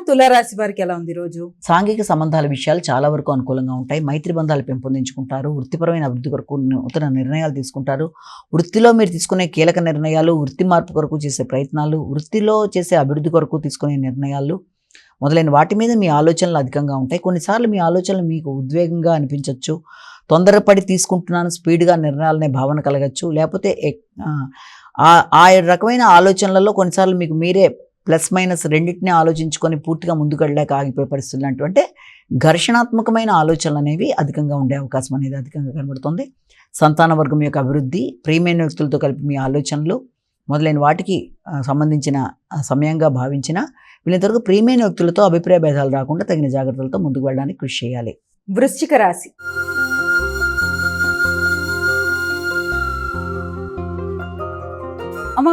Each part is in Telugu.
తులారాశి వారికి ఎలా ఉంది రోజు? సాంఘిక సంబంధాల విషయాలు చాలా వరకు అనుకూలంగా ఉంటాయి. మైత్రి బంధాలు పెంపొందించుకుంటారు. వృత్తిపరమైన అభివృద్ధి కొరకు నూతన నిర్ణయాలు తీసుకుంటారు. వృత్తిలో మీరు తీసుకునే కీలక నిర్ణయాలు, వృత్తి మార్పు కొరకు చేసే ప్రయత్నాలు, వృత్తిలో చేసే అభివృద్ధి కొరకు తీసుకునే నిర్ణయాలు మొదలైన వాటి మీద మీ ఆలోచనలు అధికంగా ఉంటాయి. కొన్నిసార్లు మీ ఆలోచనలు మీకు ఉద్వేగంగా అనిపించవచ్చు. తొందరపడి తీసుకుంటున్నాను, స్పీడ్గా నిర్ణయాలనే భావన కలగచ్చు. లేకపోతే ఆ రకమైన ఆలోచనలలో కొన్నిసార్లు మీకు మీరే ప్లస్ మైనస్ రెండింటినీ ఆలోచించుకొని పూర్తిగా ముందుకు వెళ్ళలేక ఆగిపోయే పరిస్థితులు అంటే ఘర్షణాత్మకమైన ఆలోచనలు అనేవి అధికంగా ఉండే అవకాశం అనేది అధికంగా కనబడుతుంది. సంతాన వర్గం యొక్క అభివృద్ధి, ప్రియమైన వ్యక్తులతో కలిపి మీ ఆలోచనలు మొదలైన వాటికి సంబంధించిన సమయంగా భావించిన వీళ్ళంతవరకు ప్రియమైన వ్యక్తులతో అభిప్రాయ భేదాలు రాకుండా తగిన జాగ్రత్తలతో ముందుకు వెళ్ళడానికి కృషి చేయాలి. వృశ్చిక రాశి.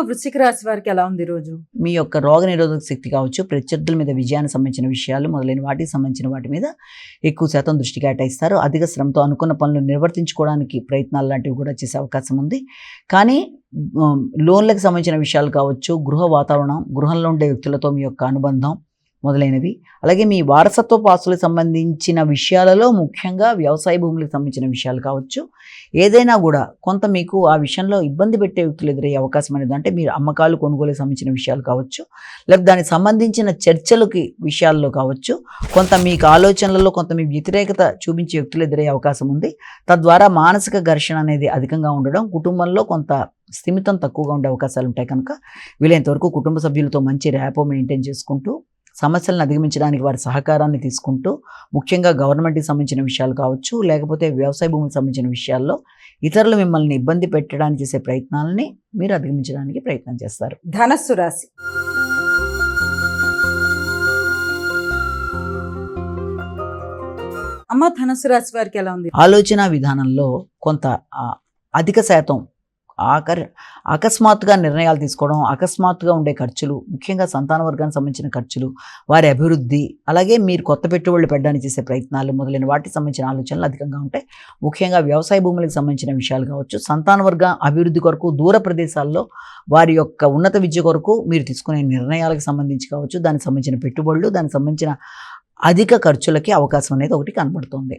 వృశ్చిక రాశి వారికి ఎలా ఉంది రోజు? మీ యొక్క రోగ నిరోధక శక్తి కావచ్చు, ప్రత్యర్థుల మీద విజయానికి సంబంధించిన విషయాలు మొదలైన వాటికి సంబంధించిన వాటి మీద ఎక్కువ శాతం దృష్టి కేటాయిస్తారు. అధిక శ్రమతో అనుకున్న పనులు నిర్వర్తించుకోవడానికి ప్రయత్నాలు లాంటివి కూడా చేసే అవకాశం ఉంది. కానీ లోన్లకు సంబంధించిన విషయాలు కావచ్చు, గృహ వాతావరణం, గృహంలో ఉండే వ్యక్తులతో మీ యొక్క అనుబంధం మొదలైనవి, అలాగే మీ వారసత్వ ఆస్తులకు సంబంధించిన విషయాలలో ముఖ్యంగా వ్యవసాయ భూములకు సంబంధించిన విషయాలు కావచ్చు, ఏదైనా కూడా కొంత మీకు ఆ విషయంలో ఇబ్బంది పెట్టే వ్యక్తులు ఎదురయ్యే అవకాశం అనేది అంటే మీరు అమ్మకాలు కొనుగోలుకు సంబంధించిన విషయాలు కావచ్చు, లేకపోతే దానికి సంబంధించిన చర్చలకి విషయాల్లో కావచ్చు, కొంత మీకు ఆలోచనలలో కొంత మీ వ్యతిరేకత చూపించే వ్యక్తులు ఎదురయ్యే అవకాశం ఉంది. తద్వారా మానసిక ఘర్షణ అనేది అధికంగా ఉండడం, కుటుంబంలో కొంత స్థిమితం తక్కువగా ఉండే అవకాశాలు ఉంటాయి. కనుక వీలైనంతవరకు కుటుంబ సభ్యులతో మంచి ర్యాపో మెయింటైన్ చేసుకుంటూ సమస్యలను అధిగమించడానికి వారి సహకారాన్ని తీసుకుంటూ, ముఖ్యంగా గవర్నమెంట్కి సంబంధించిన విషయాలు కావచ్చు, లేకపోతే వ్యవసాయ భూమికి సంబంధించిన విషయాల్లో ఇతరులు మిమ్మల్ని ఇబ్బంది పెట్టడానికి చేసే ప్రయత్నాలని మీరు అధిగమించడానికి ప్రయత్నం చేస్తారు. ధనస్సు రాశి. ధనస్సు రాశి వారికి ఎలా ఉంది? ఆలోచన విధానంలో కొంత అధిక శాతం అకస్మాత్తుగా నిర్ణయాలు తీసుకోవడం, అకస్మాత్తుగా ఉండే ఖర్చులు, ముఖ్యంగా సంతాన వర్గానికి సంబంధించిన ఖర్చులు, వారి అభివృద్ధి, అలాగే మీరు కొత్త పెట్టుబడులు పెట్టడానికి చేసే ప్రయత్నాలు మొదలైన వాటికి సంబంధించిన ఆలోచనలు అధికంగా ఉంటాయి. ముఖ్యంగా వ్యవసాయ భూములకు సంబంధించిన విషయాలు కావచ్చు, సంతాన వర్గ అభివృద్ధి కొరకు దూర ప్రదేశాల్లో వారి యొక్క ఉన్నత విద్య కొరకు మీరు తీసుకునే నిర్ణయాలకు సంబంధించి కావచ్చు, దానికి సంబంధించిన పెట్టుబడులు, దానికి సంబంధించిన అధిక ఖర్చులకి అవకాశం అనేది ఒకటి కనబడుతుంది.